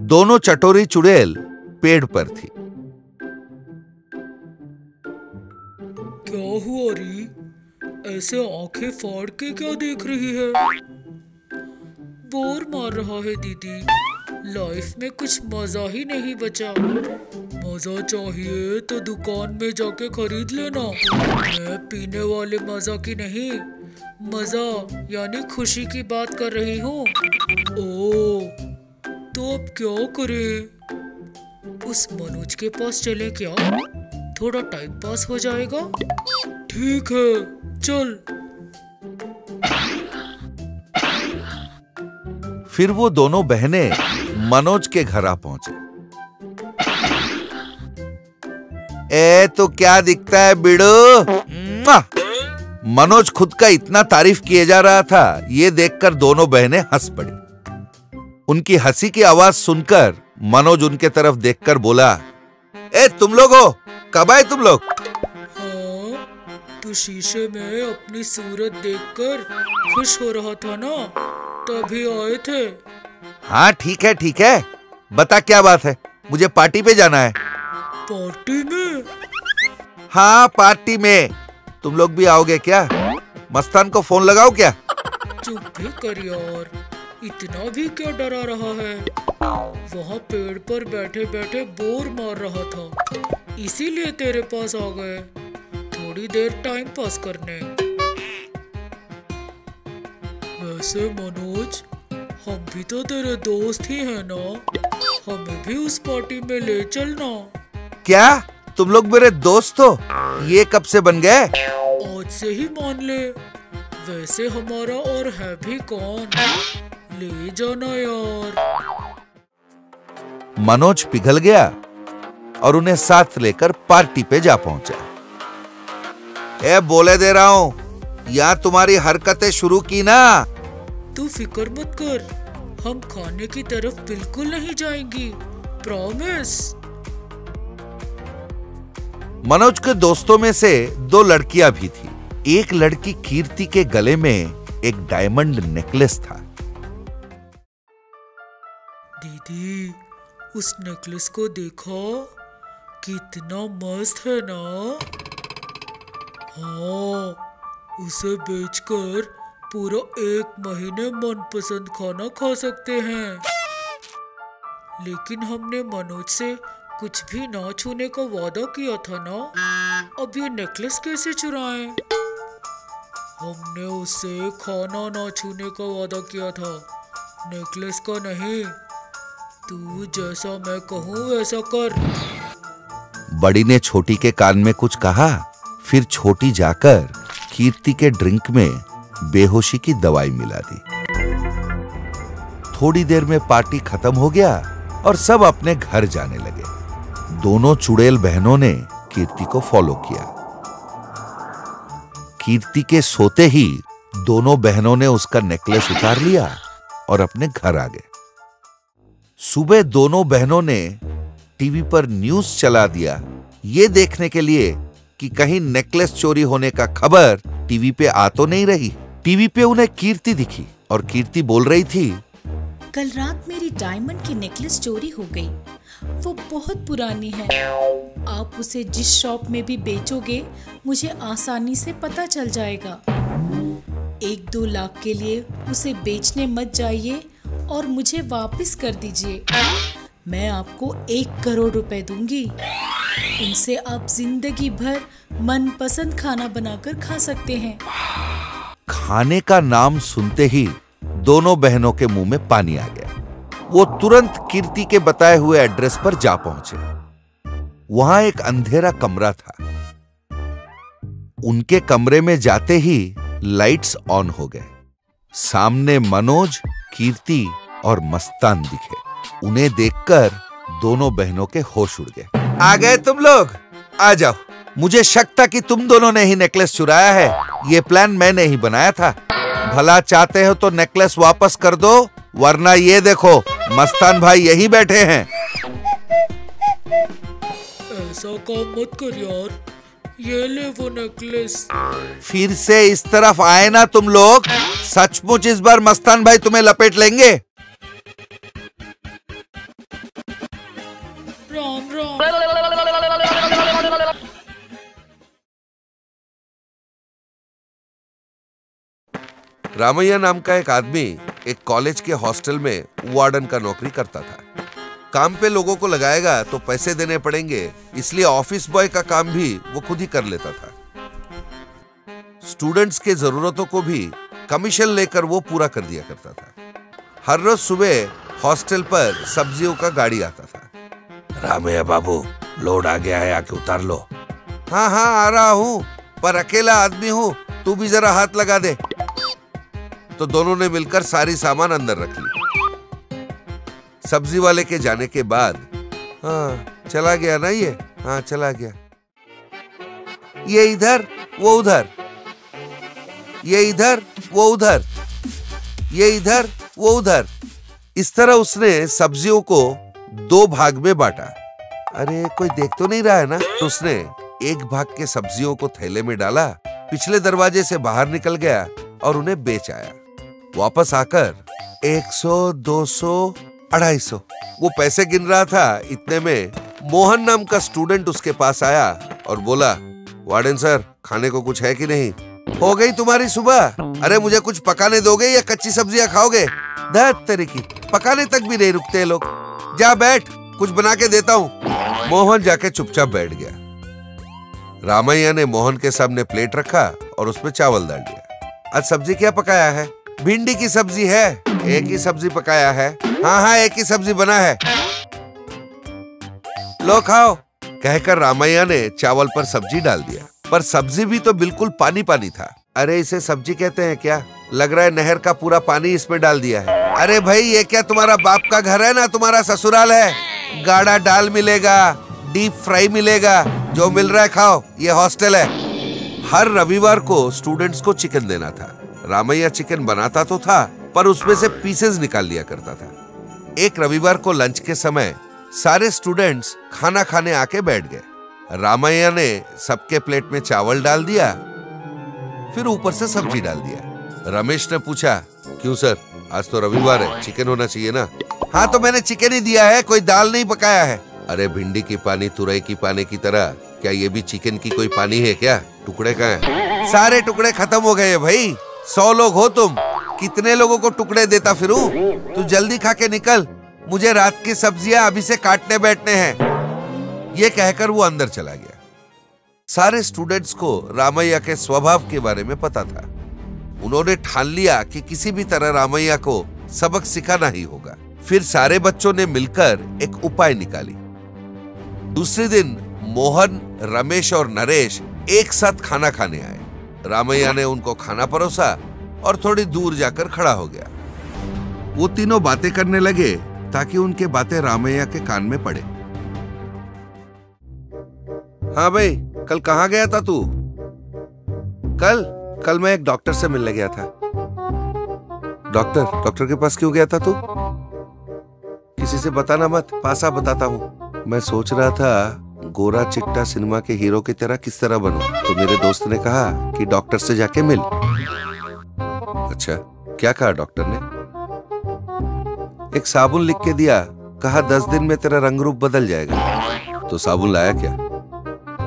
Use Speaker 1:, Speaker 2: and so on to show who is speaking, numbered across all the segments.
Speaker 1: दोनों चटोरी चुड़ैल पेड़ पर थी।
Speaker 2: क्या हुआ री? ऐसे आंखें फाड़ के क्या देख रही है? बोर मार रहा है दीदी। लाइफ में कुछ मजा ही नहीं बचा। मजा चाहिए तो दुकान में जाके खरीद लेना। मैं पीने वाले मजा की नहीं, मजा यानी खुशी की बात कर रही हूँ। ओह, तो अब क्या करें? उस मनोज के पास चले क्या? थोड़ा टाइम पास हो जाएगा। ठीक है, चल।
Speaker 1: फिर वो दोनों बहनें मनोज के घर आ पहुंचे। तो क्या दिखता है बिड़ो? मनोज खुद का इतना तारीफ किए जा रहा था, ये देखकर दोनों बहनें हंस पड़ी। उनकी हंसी की आवाज सुनकर मनोज उनके तरफ देखकर बोला, तुम लोग हो? कब आए तुम लोग?
Speaker 2: हाँ, तू शीशे में अपनी सूरत देखकर खुश हो रहा था ना, तभी आए थे।
Speaker 1: हाँ ठीक है ठीक है, बता क्या बात है? मुझे पार्टी पे जाना है।
Speaker 2: पार्टी में?
Speaker 1: हाँ पार्टी में। तुम लोग भी आओगे क्या? मस्तान को फोन लगाओ क्या?
Speaker 2: चुप भी कर यार, इतना भी क्या डरा रहा है? वहाँ पेड़ पर बैठे बैठे बोर मार रहा था, इसीलिए तेरे पास आ गए, थोड़ी देर टाइम पास करने। वैसे मनोज, हम भी तो तेरे दोस्त ही हैं ना, हमें भी उस पार्टी में ले चलना।
Speaker 1: क्या तुम लोग मेरे दोस्त हो? ये कब से बन गए?
Speaker 2: आज से ही मान ले। वैसे हमारा और है भी कौन, ले जाना यार।
Speaker 1: मनोज पिघल गया और उन्हें साथ लेकर पार्टी पे जा पहुंचा। बोले दे रहा हूं, यहाँ तुम्हारी हरकतें शुरू की ना।
Speaker 2: तू फिक्र मत कर, हम खाने की तरफ बिल्कुल नहीं जाएंगी, प्रॉमिस।
Speaker 1: मनोज के दोस्तों में से दो लड़कियां भी थी। एक लड़की कीर्ति के गले में एक डायमंड नेकलेस था।
Speaker 2: दीदी, उस नेकलेस को देखो, कितना मस्त है ना। हाँ, उसे बेचकर पूरा 1 महीने मनपसंद खाना खा सकते हैं। लेकिन हमने मनोज से कुछ भी ना छूने का वादा किया था ना, अब ये नेकलेस कैसे चुराएं? हमने उससे खाना ना छूने का वादा किया था, नेकलेस का नहीं। तू जैसा मैं कहूँ वैसा कर।
Speaker 1: बड़ी ने छोटी के कान में कुछ कहा, फिर छोटी जाकर कीर्ति के ड्रिंक में बेहोशी की दवाई मिला दी। थोड़ी देर में पार्टी खत्म हो गया और सब अपने घर जाने लगे। दोनों चुड़ैल बहनों ने कीर्ति को फॉलो किया। कीर्ति के सोते ही दोनों बहनों ने उसका नेकलेस उतार लिया और अपने घर आ गए। सुबह दोनों बहनों ने टीवी पर न्यूज़ चला दिया, ये देखने के लिए कि कहीं नेकलेस चोरी होने का खबर टीवी पे आ तो नहीं रही। टीवी पे उन्हें कीर्ति दिखी और कीर्ति बोल रही थी,
Speaker 3: कल रात मेरी डायमंड की नेकलेस चोरी हो गई। वो बहुत पुरानी है। आप उसे जिस शॉप में भी बेचोगे, मुझे आसानी से पता चल जाएगा। 1-2 लाख के लिए उसे बेचने मत जाइए और मुझे वापस कर दीजिए। मैं आपको 1 करोड़ रुपए दूंगी। उनसे आप जिंदगी भर मनपसंद खाना बनाकर खा सकते हैं।
Speaker 1: खाने का नाम सुनते ही दोनों बहनों के मुंह में पानी आ गया। वो तुरंत कीर्ति के बताए हुए एड्रेस पर जा पहुंचे। वहां एक अंधेरा कमरा था। उनके कमरे में जाते ही लाइट्स ऑन हो गए। सामने मनोज, कीर्ति और मस्तान दिखे। उन्हें देखकर दोनों बहनों के होश उड़ गए। आ गए तुम लोग, आ जाओ। मुझे शक था कि तुम दोनों ने ही नेकलेस चुराया है। ये प्लान मैंने ही बनाया था। भला चाहते हो तो नेकलेस वापस कर दो, वरना ये देखो मस्तान भाई यही बैठे हैं।
Speaker 2: ऐसा काम मत कर यार, ये ले वो नेकलेस।
Speaker 1: फिर से इस तरफ आए ना तुम लोग, सचमुच इस बार मस्तान भाई तुम्हें लपेट लेंगे। रामैया नाम का एक आदमी एक कॉलेज के हॉस्टल में वार्डन का नौकरी करता था। काम पे लोगों को लगाएगा तो पैसे देने पड़ेंगे, इसलिए ऑफिस बॉय का काम भी वो खुद ही कर लेता था। स्टूडेंट्स के जरूरतों को भी कमीशन लेकर वो पूरा कर दिया करता था। हर रोज सुबह हॉस्टल पर सब्जियों का गाड़ी आता था। रामैया बाबू, लोड आ गया है, आके उतार लो। हाँ हाँ आ रहा हूँ, पर अकेला आदमी हूँ, तू भी जरा हाथ लगा दे। तो दोनों ने मिलकर सारी सामान अंदर रख ली। सब्जी वाले के जाने के बाद, हाँ चला गया ना ये, हाँ चला गया। ये इधर वो उधर, ये इधर वो उधर, ये इधर वो उधर। इस तरह उसने सब्जियों को 2 भाग में बांटा। अरे कोई देख तो नहीं रहा है ना? तो उसने एक भाग के सब्जियों को थैले में डाला, पिछले दरवाजे से बाहर निकल गया और उन्हें बेच आया। वापस आकर 100, 200, 250 वो पैसे गिन रहा था। इतने में मोहन नाम का स्टूडेंट उसके पास आया और बोला, वार्डन सर, खाने को कुछ है कि नहीं? हो गई तुम्हारी सुबह? अरे मुझे कुछ पकाने दोगे या कच्ची सब्जियां खाओगे? धत तेरी की, पकाने तक भी नहीं रुकते लोग। जा बैठ, कुछ बना के देता हूँ। मोहन जाके चुपचाप बैठ गया। रामैया ने मोहन के सामने प्लेट रखा और उसमें चावल डाल दिया। आज सब्जी क्या पकाया है? भिंडी की सब्जी है। एक ही सब्जी पकाया है? हाँ हाँ एक ही सब्जी बना है। लो खाओ, कहकर रामैया ने चावल पर सब्जी डाल दिया। पर सब्जी भी तो बिल्कुल पानी पानी था। अरे इसे सब्जी कहते हैं क्या? लग रहा है नहर का पूरा पानी इसमें डाल दिया है। अरे भाई ये क्या तुम्हारा बाप का घर है ना तुम्हारा ससुराल है? गाढ़ा दाल मिलेगा, डीप फ्राई मिलेगा, जो मिल रहा है खाओ, ये हॉस्टल है। हर रविवार को स्टूडेंट्स को चिकन देना था। रामैया चिकन बनाता तो था, पर उसमें से पीसेस निकाल लिया करता था। एक रविवार को लंच के समय सारे स्टूडेंट्स खाना खाने आके बैठ गए। रामैया ने सबके प्लेट में चावल डाल दिया, फिर ऊपर से सब्जी डाल दिया। रमेश ने पूछा, क्यों सर, आज तो रविवार है, चिकन होना चाहिए ना? हाँ तो मैंने चिकन ही दिया है, कोई दाल नहीं पकाया है। अरे भिंडी की पानी तुरई की पानी की तरह क्या ये भी चिकन की कोई पानी है क्या? टुकड़े कहाँ हैं? सारे टुकड़े खत्म हो गए भाई। 100 लोग हो तुम, कितने लोगों को टुकड़े देता फिरूं? तू जल्दी खा के निकल, मुझे रात की सब्जियां अभी से काटने बैठने हैं। ये कहकर वो अंदर चला गया। सारे स्टूडेंट्स को रामैया के स्वभाव के बारे में पता था। उन्होंने ठान लिया कि किसी भी तरह रामैया को सबक सिखाना ही होगा। फिर सारे बच्चों ने मिलकर एक उपाय निकाली। दूसरे दिन मोहन, रमेश और नरेश एक साथ खाना खाने आए। रामैया ने उनको खाना परोसा और थोड़ी दूर जाकर खड़ा हो गया। वो तीनों बातें करने लगे ताकि उनके बातें रामैया के कान में पड़े। हाँ भाई, कल कहाँ गया था तू? कल मैं एक डॉक्टर से मिलने गया था। डॉक्टर के पास क्यों गया था तू? किसी से बताना मत, पासा बताता हूँ। मैं सोच रहा था गोरा चिट्टा सिनेमा के हीरो की तरह किस तरह बनूं, तो मेरे दोस्त ने कहा कि डॉक्टर से जाके मिल। अच्छा, क्या कहा डॉक्टर ने? एक साबुन लिख के दिया, कहा 10 दिन में तेरा रंग रूप बदल जाएगा। तो साबुन लाया क्या?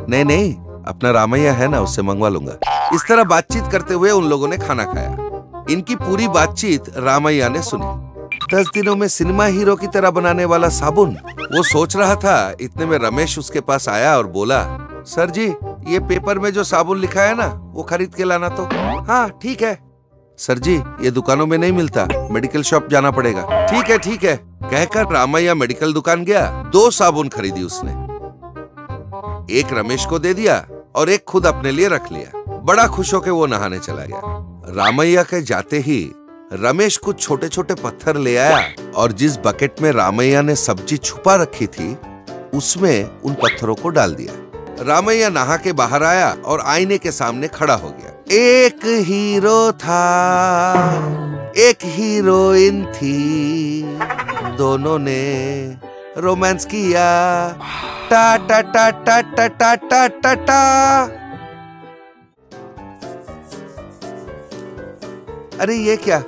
Speaker 1: नहीं, अपना रामैया है ना, उससे मंगवा लूंगा। इस तरह बातचीत करते हुए उन लोगों ने खाना खाया। इनकी पूरी बातचीत रामैया ने सुनी। 10 दिनों में सिनेमा हीरो की तरह बनाने वाला साबुन। वो सोच रहा था, इतने में रमेश उसके पास आया और बोला, सर जी, ये पेपर में जो साबुन लिखा है ना, वो खरीद के लाना। तो हाँ ठीक है। सर जी, ये दुकानों में नहीं मिलता, मेडिकल शॉप जाना पड़ेगा। ठीक है कहकर रामैया मेडिकल दुकान गया। 2 साबुन खरीदी उसने। एक रमेश को दे दिया और एक खुद अपने लिए रख लिया। बड़ा खुश होकर वो नहाने चला गया। रामैया के जाते ही रमेश कुछ छोटे छोटे पत्थर ले आया और जिस बकेट में रामैया ने सब्जी छुपा रखी थी, उसमें उन पत्थरों को डाल दिया। रामैया नहा के बाहर आया और आईने के सामने खड़ा हो गया। एक हीरो था, एक हीरोइन थी, दोनों ने रोमांस किया, टा टा टा टा टा टा टा टा टा। अरे ये क्या,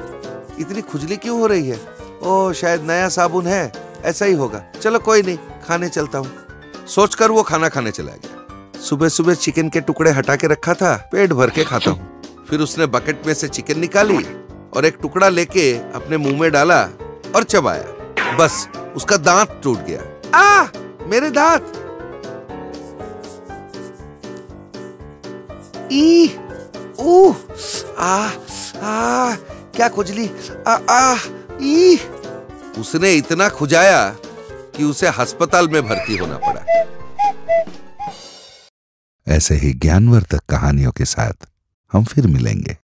Speaker 1: इतनी खुजली क्यों हो रही है? ओह, शायद नया साबुन है, ऐसा ही होगा। चलो कोई नहीं, खाने चलता हूँ। सोचकर वो खाना खाने चला गया। सुबह सुबह चिकन के टुकड़े हटा के रखा था, पेट भर के खाता हूँ। फिर उसने बकेट में से चिकन निकाली और एक टुकड़ा लेके अपने मुंह में डाला और चबाया। बस उसका दांत टूट गया। मेरे दांत! ई ऊ क्या खुजली! ई! उसने इतना खुजाया कि उसे अस्पताल में भर्ती होना पड़ा। ऐसे ही ज्ञानवर्धक कहानियों के साथ हम फिर मिलेंगे।